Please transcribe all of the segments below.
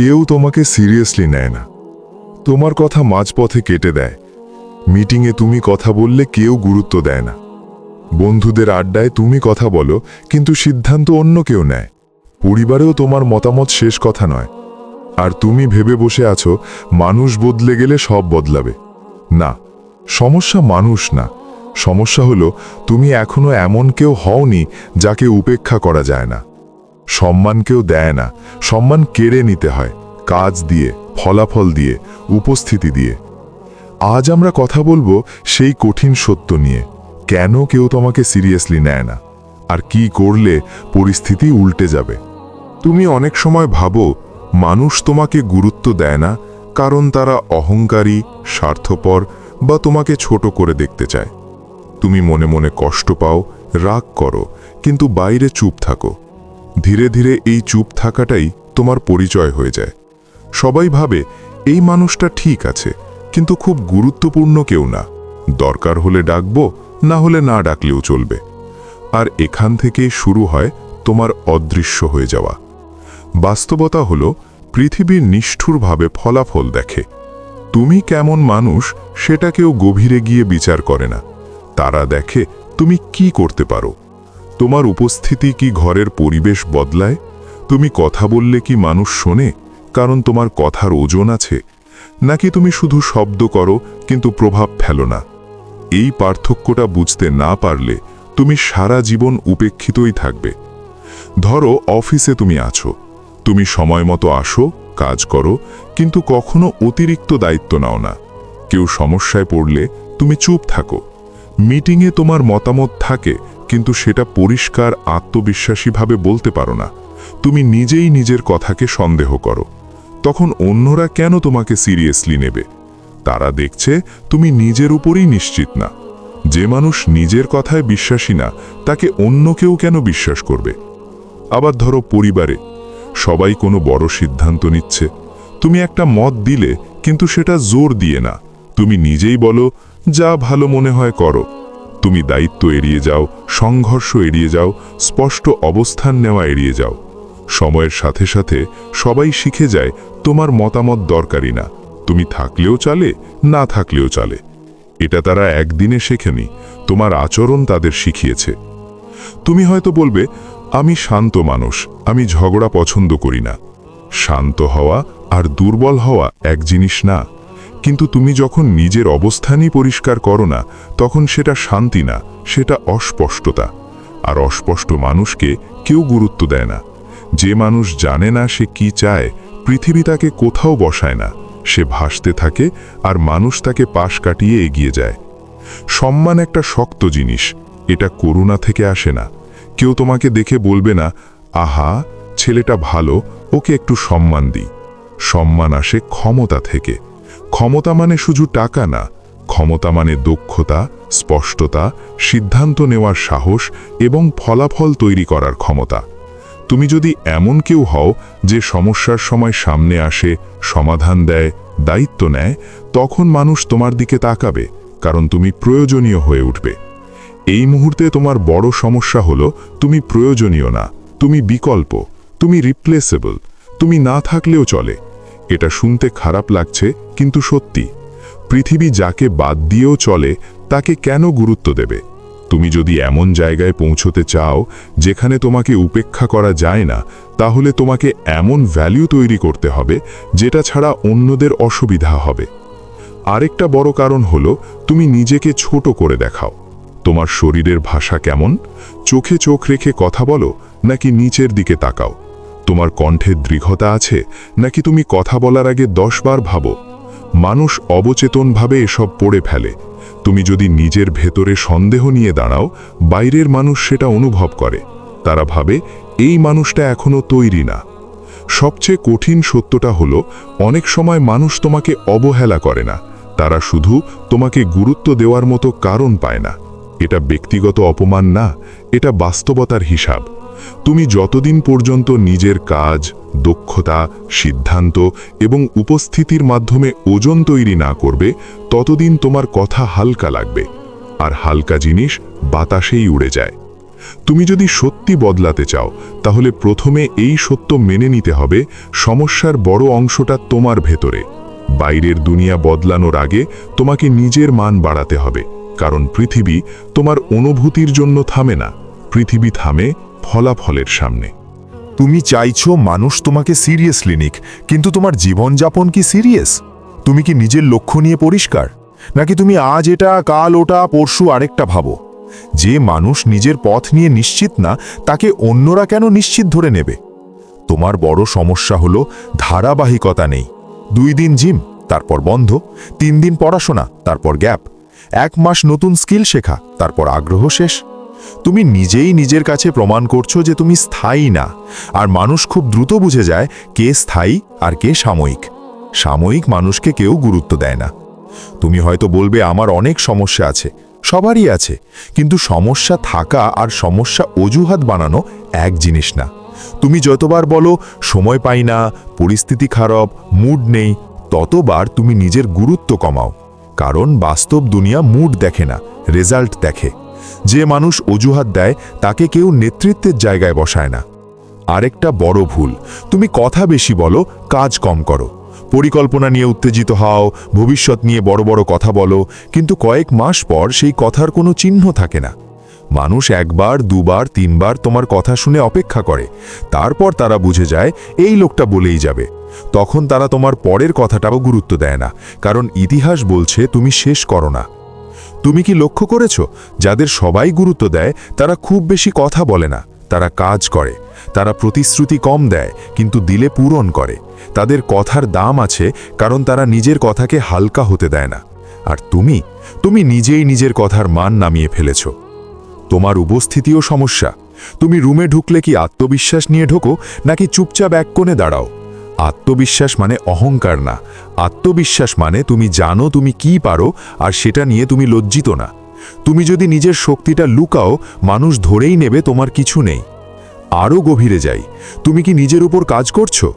কেউ তোমাকে সিরিয়াসলি নেয় না, তোমার কথা মাঝপথে কেটে দেয়। মিটিংয়ে তুমি কথা বললে কেউ গুরুত্ব দেয় না। বন্ধুদের আড্ডায় তুমি কথা বলো, কিন্তু সিদ্ধান্ত অন্য কেউ নেয়। পরিবারেও তোমার মতামত শেষ কথা নয়। আর তুমি ভেবে বসে আছো মানুষ বদলে গেলে সব বদলাবে। না, সমস্যা মানুষ না, সমস্যা হলো তুমি এখনো এমন কেউ হওনি যাকে উপেক্ষা করা যায় না। সম্মান কেউ দেয় না, সম্মান কেড়ে নিতে হয়, কাজ দিয়ে, ফলাফল দিয়ে, উপস্থিতি দিয়ে। আজ আমরা কথা বলবো সেই কঠিন সত্য নিয়ে, কেন কেউ তোমাকে সিরিয়াসলি নেয় না, আর কি করলে পরিস্থিতি উল্টে যাবে। তুমি অনেক সময় ভাবো মানুষ তোমাকে গুরুত্ব দেয় না কারণ তারা অহংকারী, স্বার্থপর বা তোমাকে ছোট করে দেখতে চায়। তুমি মনে মনে কষ্ট পাও, রাগ করো, কিন্তু বাইরে চুপ থাকো। ধীরে ধীরে এই চুপ থাকাটাই তোমার পরিচয় হয়ে যায়। সবাই ভাবে এই মানুষটা ঠিক আছে, কিন্তু খুব গুরুত্বপূর্ণ কেউ না। দরকার হলে ডাকবো, না হলে না ডাকলেও চলবে। আর এখান থেকেই শুরু হয় তোমার অদৃশ্য হয়ে যাওয়া। বাস্তবতা হলো পৃথিবীর নিষ্ঠুরভাবে ফলাফল দেখে। তুমি কেমন মানুষ সেটা কেউ গভীরে গিয়ে বিচার করে না। তারা দেখে তুমি কি করতে পারো। তোমার উপস্থিতি কি ঘরের পরিবেশ বদলায়? তুমি কথা বললে কি মানুষ শোনে কারণ তোমার কথার ওজন আছে? নাকি তুমি শুধু শব্দ করো কিন্তু প্রভাব ফেলো না? এই পার্থক্যটা বুঝতে না পারলে তুমি সারা জীবন উপেক্ষিতই থাকবে। ধরো অফিসে তুমি আছো, তুমি সময় মতো আসো, কাজ করো, কিন্তু কখনো অতিরিক্ত দায়িত্ব নাও না। কেউ সমস্যায় পড়লে তুমি চুপ থাকো। মিটিংয়ে তোমার মতামত থাকে, কিন্তু সেটা পরিষ্কার আত্মবিশ্বাসীভাবে বলতে পারো না। তুমি নিজেই নিজের কথাকে সন্দেহ করো। তখন অন্যরা কেন তোমাকে সিরিয়াসলি নেবে? তারা দেখছে তুমি নিজের উপরই নিশ্চিত না। যে মানুষ নিজের কথায় বিশ্বাসী না, তাকে অন্য কেউ কেন বিশ্বাস করবে? আবার ধরো পরিবারে সবাই কোনো বড় সিদ্ধান্ত নিচ্ছে, তুমি একটা মত দিলে, কিন্তু সেটা জোর দিয়ে না। তুমি নিজেই বলো যা ভালো মনে হয় করো। তুমি দায়িত্ব এড়িয়ে যাও, সংঘর্ষ এড়িয়ে যাও, স্পষ্ট অবস্থান নেওয়া এড়িয়ে যাও। সময়ের সাথে সাথে সবাই শিখে যায় তোমার মতামত দরকারি না। তুমি থাকলেও চলে, না থাকলেও চলে। এটা তারা একদিনে শেখেনি, তোমার আচরণ তাদের শিখিয়েছে। তুমি হয়তো বলবে আমি শান্ত মানুষ, আমি ঝগড়া পছন্দ করি না। শান্ত হওয়া আর দুর্বল হওয়া এক জিনিস না। কিন্তু তুমি যখন নিজের অবস্থানই পরিষ্কার করো না, তখন সেটা শান্তি না, সেটা অস্পষ্টতা। আর অস্পষ্ট মানুষকে কেউ গুরুত্ব দেয় না। যে মানুষ জানে না সে কি চায়, পৃথিবী তাকে কোথাও বসায় না। সে ভাসতে থাকে আর মানুষ তাকে পাশ কাটিয়ে এগিয়ে যায়। সম্মান একটা শক্ত জিনিস, এটা করুণা থেকে আসে না। কেউ তোমাকে দেখে বলবে না আহা ছেলেটা ভালো, ওকে একটু সম্মান দিই। সম্মান আসে ক্ষমতা থেকে। ক্ষমতা মানে শুধু টাকা না, ক্ষমতা মানে দক্ষতা, স্পষ্টতা, সিদ্ধান্ত নেওয়ার সাহস এবং ফলাফল তৈরি করার ক্ষমতা। তুমি যদি এমন কেউ হও যে সমস্যার সময় সামনে আসে, সমাধান দেয়, দায়িত্ব নেয়, তখন মানুষ তোমার দিকে তাকাবে, কারণ তুমি প্রয়োজনীয় হয়ে উঠবে। এই মুহূর্তে তোমার বড় সমস্যা হলো তুমি প্রয়োজনীয় না, তুমি বিকল্প, তুমি রিপ্লেসেবল, তুমি না থাকলেও চলে। এটা শুনতে খারাপ লাগছে, কিন্তু সত্যি। পৃথিবী যাকে বাদ দিয়েও চলে তাকে কেন গুরুত্ব দেবে? তুমি যদি এমন জায়গায় পৌঁছতে চাও যেখানে তোমাকে উপেক্ষা করা যায় না, তাহলে তোমাকে এমন ভ্যালু তৈরি করতে হবে যেটা ছাড়া অন্যদের অসুবিধা হবে। আরেকটা বড় কারণ হলো তুমি নিজেকে ছোট করে দেখাও। তোমার শরীরের ভাষা কেমন? চোখে চোখ রেখে কথা বলো নাকি নিচের দিকে তাকাও? তোমার কণ্ঠে দৃঢ়তা আছে নাকি তুমি কথা বলার আগে 10 বার ভাবো? মানুষ অবচেতনভাবে এসব পড়ে ফেলে। তুমি যদি নিজের ভেতরে সন্দেহ নিয়ে দাঁড়াও, বাইরের মানুষ সেটা অনুভব করে। তারা ভাবে এই মানুষটা এখনো তৈরি না। সবচেয়ে কঠিন সত্যটা হলো অনেক সময় মানুষ তোমাকে অবহেলা করে না, তারা শুধু তোমাকে গুরুত্ব দেওয়ার মতো কারণ পায় না। এটা ব্যক্তিগত অপমান না, এটা বাস্তবতার হিসাব। তুমি যতদিন পর্যন্ত নিজের কাজ, দক্ষতা, সিদ্ধান্ত এবং উপস্থিতির মাধ্যমে ওজন তৈরি না করবে, ততদিন তোমার কথা হালকা লাগবে। আর হালকা জিনিস বাতাসেই উড়ে যায়। তুমি যদি সত্যি বদলাতে চাও তাহলে প্রথমে এই সত্য মেনে নিতে হবে সমস্যার বড় অংশটা তোমার ভেতরে। বাইরের দুনিয়া বদলানোর আগে তোমাকে নিজের মান বাড়াতে হবে, কারণ পৃথিবী তোমার অনুভূতির জন্য থামে না, পৃথিবী থামে ফলাফলের সামনে। তুমি চাইছো মানুষ তোমাকে সিরিয়াসলি নিক, কিন্তু তোমার জীবনযাপন কি সিরিয়াস? তুমি কি নিজের লক্ষ্য নিয়ে পরিষ্কার, নাকি তুমি আজ এটা কাল ওটা পরশু আরেকটা ভাবো? যে মানুষ নিজের পথ নিয়ে নিশ্চিত না, তাকে অন্যরা কেন নিশ্চিত ধরে নেবে? তোমার বড় সমস্যা হলো ধারাবাহিকতা নেই। 2 দিন জিম, তারপর বন্ধ, 3 দিন পড়াশোনা, তারপর গ্যাপ, 1 মাস নতুন স্কিল শেখা, তারপর আগ্রহ শেষ। তুমি নিজেই নিজের কাছে প্রমাণ করছো যে তুমি স্থায়ী না, আর মানুষ খুব দ্রুত বুঝে যায় কে স্থায়ী আর কে সাময়িক। সাময়িক মানুষকে কেউ গুরুত্ব দেয় না। তুমি হয়তো বলবে আমার অনেক সমস্যা আছে, সবারই আছে, কিন্তু সমস্যা থাকা আর সমস্যা অজুহাত বানানো এক জিনিস না। তুমি যতবার বলো সময় পাই না, পরিস্থিতি খারাপ, মুড নেই, ততবার তুমি নিজের গুরুত্ব কমাও। কারণ বাস্তব দুনিয়া মুড দেখে না, রেজাল্ট দেখে। যে মানুষ অজুহাত দেয় তাকে কেউ নেতৃত্বের জায়গায় বসায় না। আরেকটা বড় ভুল, তুমি কথা বেশি বলো, কাজ কম করো। পরিকল্পনা নিয়ে উত্তেজিত হও, ভবিষ্যৎ নিয়ে বড় বড় কথা বলো, কিন্তু কয়েক মাস পর সেই কথার কোনো চিহ্ন থাকে না। মানুষ 1 বার 2 বার 3 বার তোমার কথা শুনে অপেক্ষা করে, তারপর তারা বুঝে যায় এই লোকটা বলেই যাবে। তখন তারা তোমার পরের কথাটাও গুরুত্ব দেয় না, কারণ ইতিহাস বলছে তুমি শেষ করো না। তুমি কি লক্ষ্য করেছো, যাদের সবাই গুরুত্ব দেয় তারা খুব বেশি কথা বলে না, তারা কাজ করে। তারা প্রতিশ্রুতি কম দেয়, কিন্তু দিলে পূরণ করে। তাদের কথার দাম আছে, কারণ তারা নিজের কথাকে হালকা হতে দেয় না। আর তুমি নিজেই নিজের কথার মান নামিয়ে ফেলেছ। তোমার উপস্থিতিও সমস্যা। তুমি রুমে ঢুকলে কি আত্মবিশ্বাস নিয়ে ঢোকো, নাকি চুপচাপ এক কোণে দাঁড়াও? আত্মবিশ্বাস মানে অহংকার না, আত্মবিশ্বাস মানে তুমি জানো তুমি কি পারো, আর সেটা নিয়ে তুমি লজ্জিত না। তুমি যদি নিজের শক্তিটা লুকাও, মানুষ ধরেই নেবে তোমার কিছু নেই। আরও গভীরে যাই, তুমি কি নিজের উপর কাজ করছো?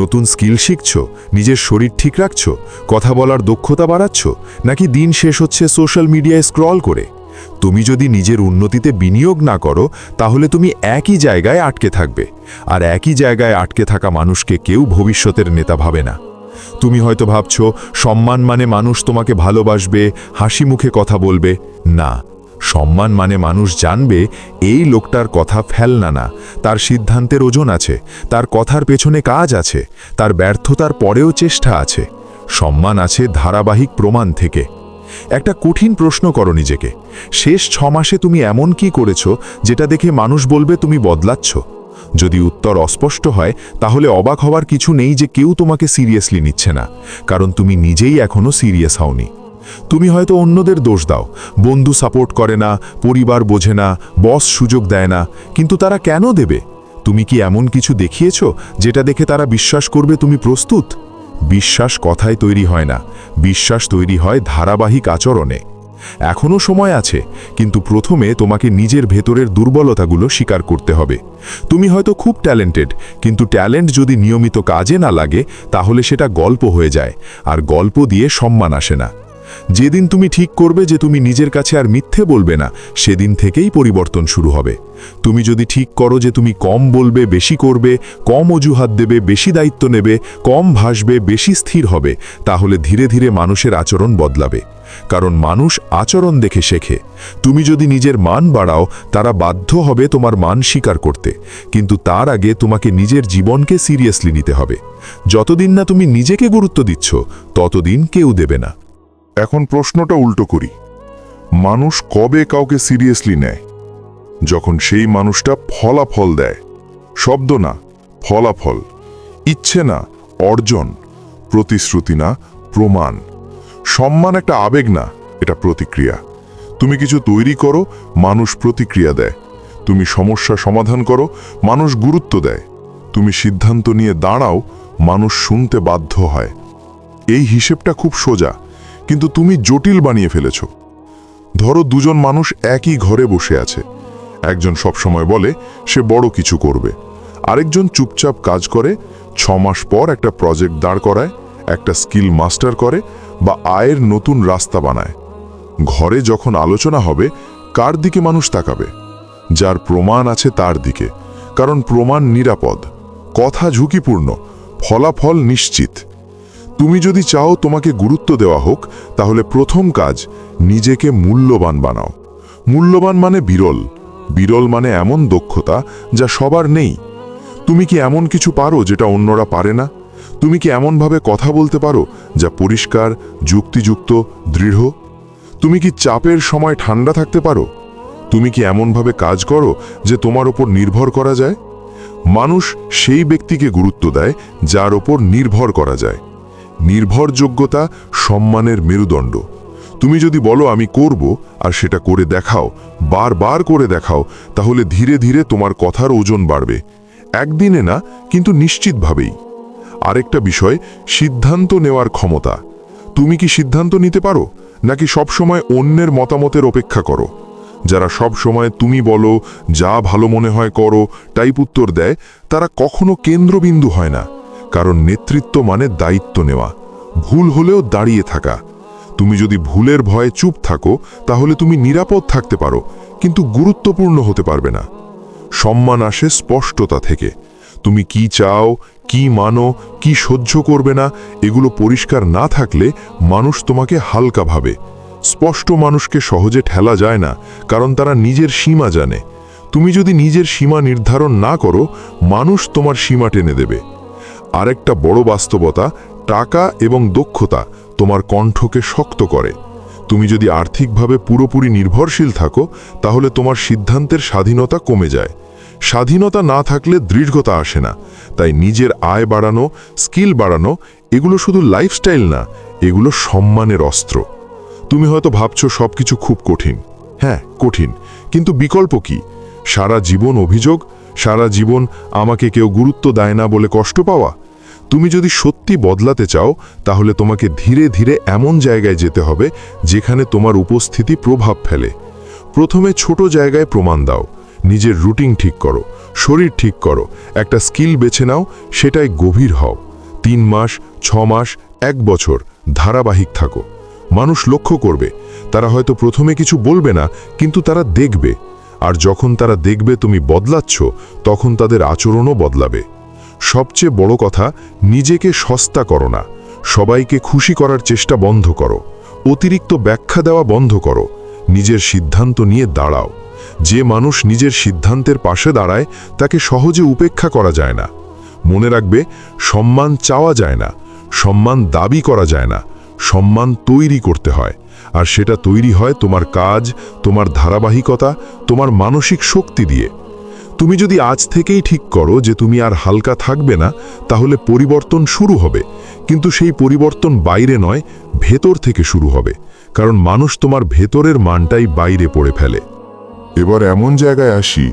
নতুন স্কিল শিখছো, নিজের শরীর ঠিক রাখছো, কথা বলার দক্ষতা বাড়াচ্ছ, নাকি দিন শেষ হচ্ছে সোশ্যাল মিডিয়ায় স্ক্রল করে? তুমি যদি নিজের উন্নতিতে বিনিয়োগ না করো, তাহলে তুমি একই জায়গায় আটকে থাকবে, আর একই জায়গায় আটকে থাকা মানুষকে কেউ ভবিষ্যতের নেতা ভাবে না। তুমি হয়তো ভাবছো সম্মান মানে মানুষ তোমাকে ভালোবাসবে, হাসি মুখে কথা বলবে। না, সম্মান মানে মানুষ জানবে এই লোকটার কথা ফেলনা না, তার সিদ্ধান্তের ওজন আছে, তার কথার পেছনে কাজ আছে, তার ব্যর্থতার পরেও চেষ্টা আছে। সম্মান আছে ধারাবাহিক প্রমাণ থেকে। একটা কঠিন প্রশ্ন করো নিজেকে, শেষ 6 মাসে তুমি এমন কি করেছো যেটা দেখে মানুষ বলবে তুমি বদলাচ্ছ? যদি উত্তর অস্পষ্ট হয়, তাহলে অবাক হওয়ার কিছু নেই যে কেউ তোমাকে সিরিয়াসলি নিচ্ছে না, কারণ তুমি নিজেই এখনো সিরিয়াস হওনি। তুমি হয়তো অন্যদের দোষ দাও, বন্ধু সাপোর্ট করে না, পরিবার বোঝে না, বস সুযোগ দেয় না, কিন্তু তারা কেন দেবে? তুমি কি এমন কিছু দেখিয়েছো যেটা দেখে তারা বিশ্বাস করবে তুমি প্রস্তুত? বিশ্বাস কথায় তৈরি হয় না, বিশ্বাস তৈরি হয় ধারাবাহিক আচরণে। এখনও সময় আছে, কিন্তু প্রথমে তোমাকে নিজের ভেতরের দুর্বলতাগুলো স্বীকার করতে হবে। তুমি হয়তো খুব ট্যালেন্টেড, কিন্তু ট্যালেন্ট যদি নিয়মিত কাজে না লাগে, তাহলে সেটা গল্প হয়ে যায়, আর গল্প দিয়ে সম্মান আসে না। যেদিন তুমি ঠিক করবে যে তুমি নিজের কাছে আর মিথ্যে বলবে না, সেদিন থেকেই পরিবর্তন শুরু হবে। তুমি যদি ঠিক করো যে তুমি কম বলবে, বেশি করবে, কম অজুহাত দেবে, বেশি দায়িত্ব নেবে, কম ভাসবে, বেশি স্থির হবে, তাহলে ধীরে ধীরে মানুষের আচরণ বদলাবে। কারণ মানুষ আচরণ দেখে শেখে। তুমি যদি নিজের মান বাড়াও, তারা বাধ্য হবে তোমার মান স্বীকার করতে, কিন্তু তার আগে তোমাকে নিজের জীবনকে সিরিয়াসলি নিতে হবে। যতদিন না তুমি নিজেকে গুরুত্ব দিচ্ছ, ততদিন কেউ দেবে না। এখন প্রশ্নটা উল্টো করি, মানুষ কবে কাউকে সিরিয়াসলি নেয়? যখন সেই মানুষটা ফলাফল দেয়। শব্দ না, ফলাফল। ইচ্ছে না, অর্জন। প্রতিশ্রুতি না, প্রমাণ। সম্মান একটা আবেগ না, এটা প্রতিক্রিয়া। তুমি কিছু তৈরি করো, মানুষ প্রতিক্রিয়া দেয়। তুমি সমস্যা সমাধান করো, মানুষ গুরুত্ব দেয়। তুমি সিদ্ধান্ত নিয়ে দাঁড়াও, মানুষ শুনতে বাধ্য হয়। এই হিসেবটা খুব সোজা, কিন্তু তুমি জটিল বানিয়ে ফেলেছ। ধরো 2 জন মানুষ একই ঘরে বসে আছে। একজন সবসময় বলে সে বড় কিছু করবে, আরেকজন চুপচাপ কাজ করে, 6 মাস পর একটা প্রজেক্ট দাঁড় করায়, একটা স্কিল মাস্টার করে, বা আয়ের নতুন রাস্তা বানায়। ঘরে যখন আলোচনা হবে, কার দিকে মানুষ তাকাবে? যার প্রমাণ আছে তার দিকে, কারণ প্রমাণ নিরাপদ, কথা ঝুঁকিপূর্ণ, ফলাফল নিশ্চিত। তুমি যদি চাও তোমাকে গুরুত্ব দেওয়া হোক, তাহলে প্রথম কাজ, নিজেকে মূল্যবান বানাও। মূল্যবান মানে বিরল, বিরল মানে এমন দক্ষতা যা সবার নেই। তুমি কি এমন কিছু পারো যেটা অন্যরা পারে না? তুমি কি এমনভাবে কথা বলতে পারো যা পরিষ্কার, যুক্তিযুক্ত, দৃঢ়? তুমি কি চাপের সময় ঠান্ডা থাকতে পারো? তুমি কি এমনভাবে কাজ করো যে তোমার ওপর নির্ভর করা যায়? মানুষ সেই ব্যক্তিকে গুরুত্ব দেয় যার ওপর নির্ভর করা যায়। নির্ভরযোগ্যতা সম্মানের মেরুদণ্ড। তুমি যদি বলো আমি করব, আর সেটা করে দেখাও, বারবার করে দেখাও, তাহলে ধীরে ধীরে তোমার কথার ওজন বাড়বে। একদিনে না, কিন্তু নিশ্চিতভাবেই। আরেকটা বিষয়, সিদ্ধান্ত নেওয়ার ক্ষমতা। তুমি কি সিদ্ধান্ত নিতে পারো, নাকি সবসময় অন্যের মতামতের অপেক্ষা করো? যারা সব সময় তুমি বলো, যা ভালো মনে হয় করো টাইপ উত্তর দেয়, তারা কখনো কেন্দ্রবিন্দু হয় না। কারণ নেতৃত্ব মানে দায়িত্ব নেওয়া, ভুল হলেও দাঁড়িয়ে থাকা। তুমি যদি ভুলের ভয়ে চুপ থাকো, তাহলে তুমি নিরাপদ থাকতে পারো, কিন্তু গুরুত্বপূর্ণ হতে পারবে না। সম্মান আসে স্পষ্টতা থেকে। তুমি কি চাও, কি মানো, কি সহ্য করবে না, এগুলো পরিষ্কার না থাকলে মানুষ তোমাকে হালকা ভাবে। স্পষ্ট মানুষকে সহজে ঠেলা যায় না, কারণ তারা নিজের সীমা জানে। তুমি যদি নিজের সীমা নির্ধারণ না করো, মানুষ তোমার সীমা টেনে দেবে। আরেকটা বড় বাস্তবতা, টাকা এবং দক্ষতা তোমার কণ্ঠকে শক্ত করে। তুমি যদি আর্থিকভাবে পুরোপুরি নির্ভরশীল থাকো, তাহলে তোমার সিদ্ধান্তের স্বাধীনতা কমে যায়। স্বাধীনতা না থাকলে দৃঢ়তা আসে না। তাই নিজের আয় বাড়ানো, স্কিল বাড়ানো, এগুলো শুধু লাইফস্টাইল না, এগুলো সম্মানের অস্ত্র। তুমি হয়তো ভাবছো সবকিছু খুব কঠিন। হ্যাঁ, কঠিন, কিন্তু বিকল্প কি? সারা জীবন অভিযোগ, সারা জীবন আমাকে কেউ গুরুত্ব দেয় না বলে কষ্ট পাওয়া? তুমি যদি সত্যি বদলাতে চাও, তাহলে তোমাকে ধীরে ধীরে এমন জায়গায় যেতে হবে যেখানে তোমার উপস্থিতি প্রভাব ফেলে। প্রথমে ছোট জায়গায় প্রমাণ দাও। নিজের রুটিন ঠিক করো, শরীর ঠিক করো, একটা স্কিল বেছে নাও, সেটাই গভীর হও। 3 মাস, 6 মাস, 1 বছর ধারাবাহিক থাকো। মানুষ লক্ষ্য করবে। তারা হয়তো প্রথমে কিছু বলবে না, কিন্তু তারা দেখবে। আর যখন তারা দেখবে তুমি বদলাচ্ছ, তখন তাদের আচরণও বদলাবে। সবচেয়ে বড় কথা, নিজেকে সস্তা করো না। সবাইকে খুশি করার চেষ্টা বন্ধ করো। অতিরিক্ত ব্যাখ্যা দেওয়া বন্ধ করো। নিজের সিদ্ধান্ত নিয়ে দাঁড়াও। যে মানুষ নিজের সিদ্ধান্তের পাশে দাঁড়ায়, তাকে সহজে উপেক্ষা করা যায় না। মনে রাখবে, সম্মান চাওয়া যায় না, সম্মান দাবি করা যায় না, সম্মান তৈরি করতে হয়। আর সেটা তৈরি হয় তোমার কাজ, তোমার ধারাবাহিকতা, তোমার মানসিক শক্তি দিয়ে। তুমি যদি আজ থেকেই ঠিক করো যে তুমি আর হালকা থাকবে না, তাহলে পরিবর্তন শুরু হবে। কিন্তু সেই পরিবর্তন বাইরে নয়, ভেতর থেকে শুরু হবে। কারণ মানুষ তোমার ভেতরের মানটাই বাইরে পড়ে ফেলে। এবার এমন জায়গায় আসি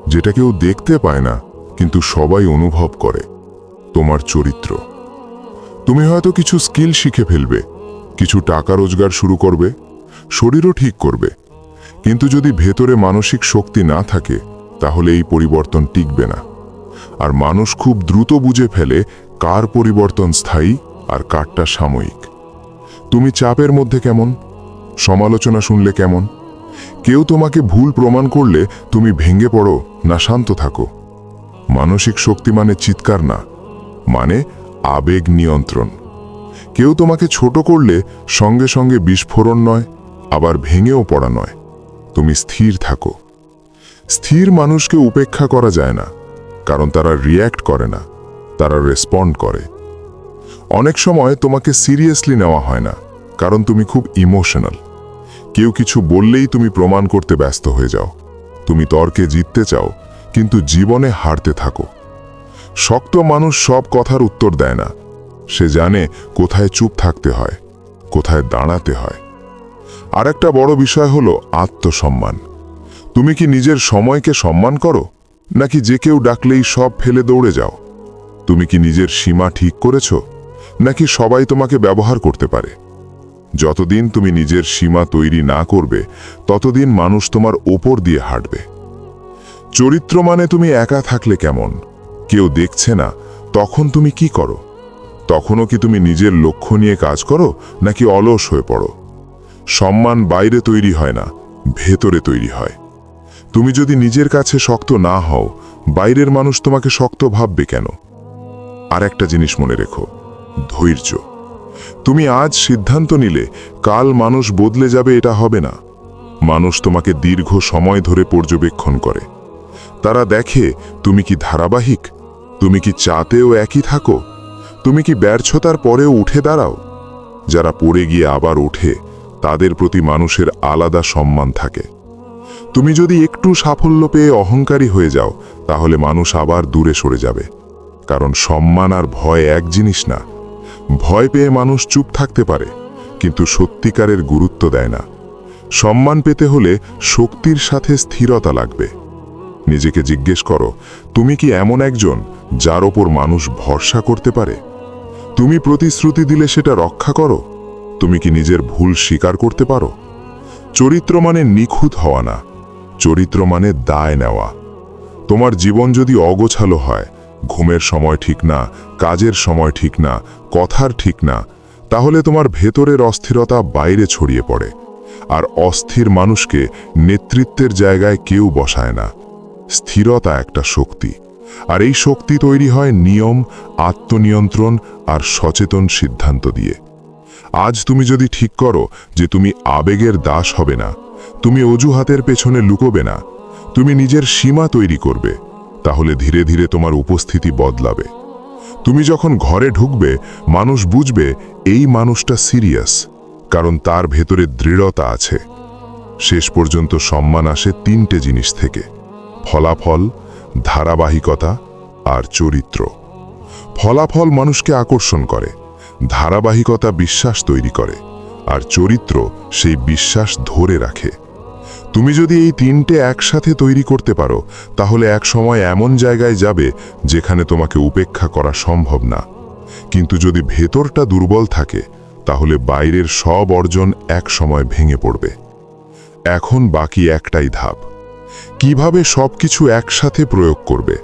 যেটা কেউ দেখতে পায় না, কিন্তু সবাই অনুভব করে, তোমার চরিত্র। তুমি হয়তো কিছু স্কিল শিখে ফেলবে, কিছু টাকা রোজগার শুরু করবে, শরীরও ঠিক করবে, কিন্তু যদি ভেতরে মানসিক শক্তি না থাকে, তাহলে এই পরিবর্তন টিকবে না। আর মানুষ খুব দ্রুত বুঝে ফেলে কার পরিবর্তন স্থায়ী আর কারটা সাময়িক। তুমি চাপের মধ্যে কেমন, সমালোচনা শুনলে কেমন, কেউ তোমাকে ভুল প্রমাণ করলে তুমি ভেঙে পড়ো না শান্ত থাকো? মানসিক শক্তি মানে চিৎকার না, মানে আবেগ নিয়ন্ত্রণ। কেউ তোমাকে ছোট করলে সঙ্গে সঙ্গে বিস্ফোরণ নয়, আবার ভেঙেও পড়া নয়। তুমি স্থির থাকো। স্থির মানুষকে উপেক্ষা করা যায় না, কারণ তারা রিয়্যাক্ট করে না, তারা রেসপন্ড করে। অনেক সময় তোমাকে সিরিয়াসলি নেওয়া হয় না, কারণ তুমি খুব ইমোশনাল। কেউ কিছু বললেই তুমি প্রমাণ করতে ব্যস্ত হয়ে যাও। তুমি তর্কে জিততে চাও, কিন্তু জীবনে হারতে থাকো। শক্ত মানুষ সব কথার উত্তর দেয় না। সে জানে কোথায় চুপ থাকতে হয়, কোথায় দাঁড়াতে হয়। আর একটা বড় বিষয় হলো আত্মসম্মান। তুমি কি নিজের সময়কে সম্মান করো, নাকি যে কেউ ডাকলেই সব ফেলে দৌড়ে যাও? তুমি কি নিজের সীমা ঠিক করেছ, নাকি সবাই তোমাকে ব্যবহার করতে পারে? যতদিন তুমি নিজের সীমা তৈরি না করবে, ততদিন মানুষ তোমার ওপর দিয়ে হাঁটবে। চরিত্র মানে তুমি একা থাকলে কেমন, কেউ দেখছে না, তখন তুমি কি করো? তখনও কি তুমি নিজের লক্ষ্য নিয়ে কাজ করো, নাকি অলস হয়ে পড়ো? সম্মান বাইরে তৈরি হয় না, ভেতরে তৈরি হয়। তুমি যদি নিজের কাছে শক্ত না হও, বাইরের মানুষ তোমাকে শক্ত ভাববে কেন? আর একটা জিনিস মনে রেখো, ধৈর্য। তুমি আজ সিদ্ধান্ত নিলে কাল মানুষ বদলে যাবে, এটা হবে না। মানুষ তোমাকে দীর্ঘ সময় ধরে পর্যবেক্ষণ করে। তারা দেখে তুমি কি ধারাবাহিক, তুমি কি চাতেও একই থাকো, তুমি কি ব্যর্থতার পরেও উঠে দাঁড়াও। যারা পড়ে গিয়ে আবার ওঠে, তাদের প্রতি মানুষের আলাদা সম্মান থাকে। তুমি যদি একটু সাফল্য পেয়ে অহংকারী হয়ে যাও, তাহলে মানুষ আবার দূরে সরে যাবে। কারণ সম্মান আর ভয় এক জিনিস না। ভয় পেয়ে মানুষ চুপ থাকতে পারে, কিন্তু সত্যিকারের গুরুত্ব দেয় না। সম্মান পেতে হলে শক্তির সাথে স্থিরতা লাগবে। নিজেকে জিজ্ঞেস করো, তুমি কি এমন একজন যার ওপর মানুষ ভরসা করতে পারে? তুমি প্রতিশ্রুতি দিলে সেটা রক্ষা করো? তুমি কি নিজের ভুল স্বীকার করতে পারো? চরিত্র মানে নিখুঁত হওয়া না, চরিত্র মানে দায় নেওয়া। তোমার জীবন যদি অগোছালো হয়, ঘুমের সময় ঠিক না, কাজের সময় ঠিক না, কথার ঠিক না, তাহলে তোমার ভেতরের অস্থিরতা বাইরে ছড়িয়ে পড়ে। আর অস্থির মানুষকে নেতৃত্বের জায়গায় কেউ বসায় না। স্থিরতা একটা শক্তি, আর এই শক্তি তৈরি হয় নিয়ম, আত্মনিয়ন্ত্রণ আর সচেতন সিদ্ধান্ত দিয়ে। আজ তুমি যদি ঠিক করো যে তুমি আবেগের দাস হবে না, তুমি অজুহাতের পেছনে লুকোবে না, তুমি নিজের সীমা তৈরি করবে, তাহলে ধীরে ধীরে তোমার উপস্থিতি বদলাবে। তুমি যখন ঘরে ঢুকবে, মানুষ বুঝবে এই মানুষটা সিরিয়াস, কারণ তার ভেতরে দৃঢ়তা আছে। শেষ পর্যন্ত সম্মান আসে তিনটে জিনিস থেকে: ফলাফল, ধারাবাহিকতা আর চরিত্র। ফলাফল মানুষকে আকর্ষণ করে, ধারাবাহিকতা বিশ্বাস তৈরি করে, আর চরিত্র সেই বিশ্বাস ধরে রাখে। তুমি যদি এই তিনটে একসাথে তৈরি করতে পারো, তাহলে এক সময় এমন জায়গায় যাবে যেখানে তোমাকে উপেক্ষা করা সম্ভব না। কিন্তু যদি ভেতরটা দুর্বল থাকে, তাহলে বাইরের সব অর্জন এক সময় ভেঙে পড়বে। এখন বাকি একটাই ধাপ: কিভাবে সবকিছু একসাথে প্রয়োগ করবে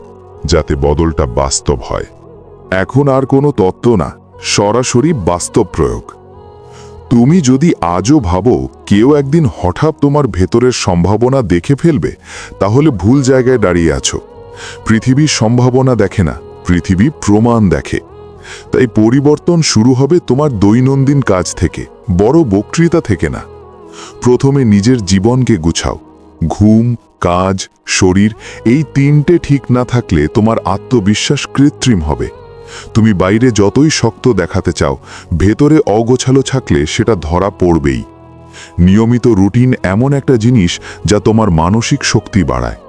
যাতে বদলটা বাস্তব হয়। এখন আর কোনো তত্ত্ব না, সরাসরি বাস্তব প্রয়োগ। তুমি যদি আজও ভাবো কেউ একদিন হঠাৎ তোমার ভেতরের সম্ভাবনা দেখে ফেলবে, তাহলে ভুল জায়গায় দাঁড়িয়ে আছো। পৃথিবী সম্ভাবনা দেখে না, পৃথিবী প্রমাণ দেখে। তাই পরিবর্তন শুরু হবে তোমার দৈনন্দিন কাজ থেকে, বড় বক্তৃতা থেকে না। প্রথমে নিজের জীবনকে গুছাও। ঘুম, কাজ, শরীর, এই তিনটে ঠিক না থাকলে তোমার আত্মবিশ্বাস কৃত্রিম হবে। তুমি বাইরে যতই শক্ত দেখাতে চাও, ভেতরে অগোছালো থাকলে সেটা ধরা পড়বেই। নিয়মিত রুটিন এমন একটা জিনিস যা তোমার মানসিক শক্তি বাড়ায়।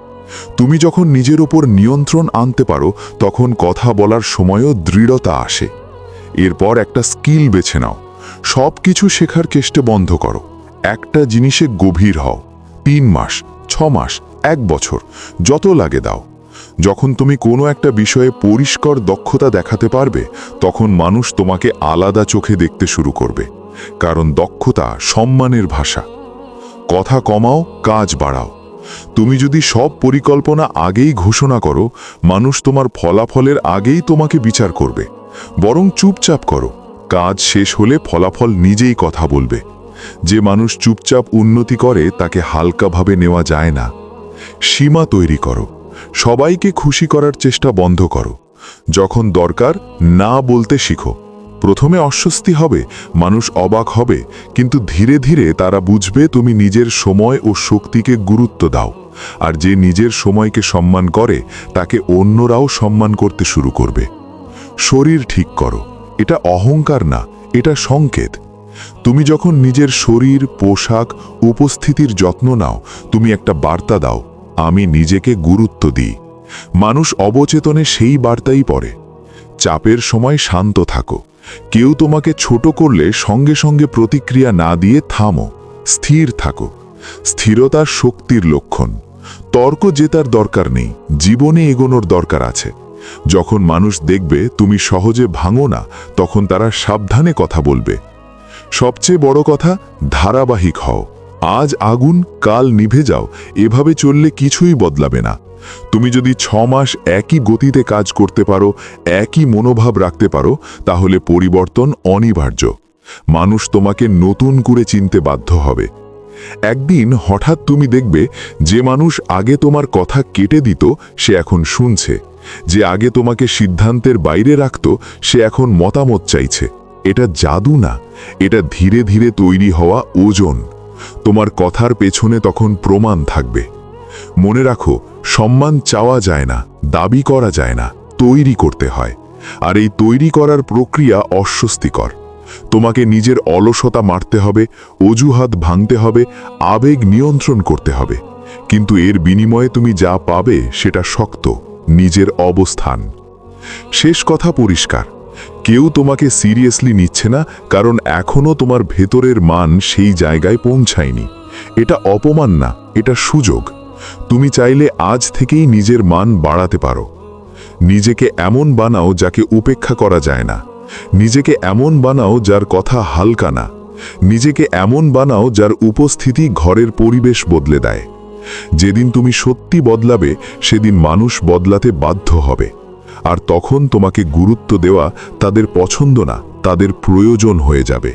তুমি যখন নিজের ওপর নিয়ন্ত্রণ আনতে পারো, তখন কথা বলার সময়ও দৃঢ়তা আসে। এরপর একটা স্কিল বেছে নাও। সব কিছু শেখার চেষ্টা বন্ধ করো। একটা জিনিসে গভীর হও। 3 মাস, 6 মাস, 1 বছর, যত লাগে দাও। যখন তুমি কোনো একটা বিষয়ে পরিষ্কার দক্ষতা দেখাতে পারবে, তখন মানুষ তোমাকে আলাদা চোখে দেখতে শুরু করবে। কারণ দক্ষতা সম্মানের ভাষা। কথা কমাও, কাজ বাড়াও। তুমি যদি সব পরিকল্পনা আগেই ঘোষণা করো, মানুষ তোমার ফলাফলের আগেই তোমাকে বিচার করবে। বরং চুপচাপ করো, কাজ শেষ হলে ফলাফল নিজেই কথা বলবে। যে মানুষ চুপচাপ উন্নতি করে, তাকে হালকাভাবে নেওয়া যায় না। সীমা তৈরি করো। সবাইকে খুশি করার চেষ্টা বন্ধ করো। যখন দরকার, না বলতে শিখো। প্রথমে অস্বস্তি হবে, মানুষ অবাক হবে, কিন্তু ধীরে ধীরে তারা বুঝবে তুমি নিজের সময় ও শক্তিকে গুরুত্ব দাও। আর যে নিজের সময়কে সম্মান করে, তাকে অন্যরাও সম্মান করতে শুরু করবে। শরীর ঠিক করো। এটা অহংকার না, এটা সংকেত। তুমি যখন নিজের শরীর, পোশাক, উপস্থিতির যত্ন নাও, তুমি একটা বার্তা দাও, আমি নিজেকে গুরুত্ব দিই। মানুষ অবচেতনে সেই বার্তাই পড়ে। চাপের সময় শান্ত থাকো। কেউ তোমাকে ছোট করলে সঙ্গে সঙ্গে প্রতিক্রিয়া না দিয়ে থামো। স্থির থাকো। স্থিরতার শক্তির লক্ষণ। তর্ক জেতার দরকার নেই, জীবনে এগোনোর দরকার আছে। যখন মানুষ দেখবে তুমি সহজে ভাঙো না, তখন তারা সাবধানে কথা বলবে। সবচেয়ে বড় কথা, ধারাবাহিক হও। আজ আগুন, কাল নিভে যাও। এভাবে চললে কিছুই বদলাবে না। তুমি যদি 6 মাস একই গতিতে কাজ করতে পারো, একই মনোভাব রাখতে পারো, তাহলে পরিবর্তন অনিবার্য। মানুষ তোমাকে নতুন করে চিনতে বাধ্য হবে। একদিন হঠাৎ তুমি দেখবে যে মানুষ আগে তোমার কথা কেটে দিত সে এখন শুনছে, যে আগে তোমাকে সিদ্ধান্তের বাইরে রাখত সে এখন মতামত চাইছে। এটা জাদু না, এটা ধীরে ধীরে তৈরি হওয়া ওজন। তোমার কথার পেছনে তখন প্রমাণ থাকবে। মনে রাখো, সম্মান চাওয়া যায় না, দাবি করা যায় না, তৈরি করতে হয়। আর এই তৈরি করার প্রক্রিয়া অস্বস্তিকর। তোমাকে নিজের অলসতা মারতে হবে, অজুহাত ভাঙতে হবে, আবেগ নিয়ন্ত্রণ করতে হবে। কিন্তু এর বিনিময়ে তুমি যা পাবে সেটা শক্ত, নিজের অবস্থান। শেষ কথা পরিষ্কার, কেউ তোমাকে সিরিয়াসলি নিচ্ছে না, কারণ এখনও তোমার ভেতরের মান সেই জায়গায় পৌঁছায়নি। এটা অপমান না, এটা সুযোগ। তুমি চাইলে আজ থেকেই নিজের মান বাড়াতে পারো। নিজেকে এমন বানাও যাকে উপেক্ষা করা যায় না। নিজেকে এমন বানাও যার কথা হালকা না। নিজেকে এমন বানাও যার উপস্থিতি ঘরের পরিবেশ বদলে দেয়। যেদিন তুমি সত্যি বদলাবে সেদিন মানুষ বদলাতে বাধ্য হবে। আর তখন তোমাকে গুরুত্ব দেওয়া তাদের পছন্দ না, তাদের প্রয়োজন হয়ে যাবে।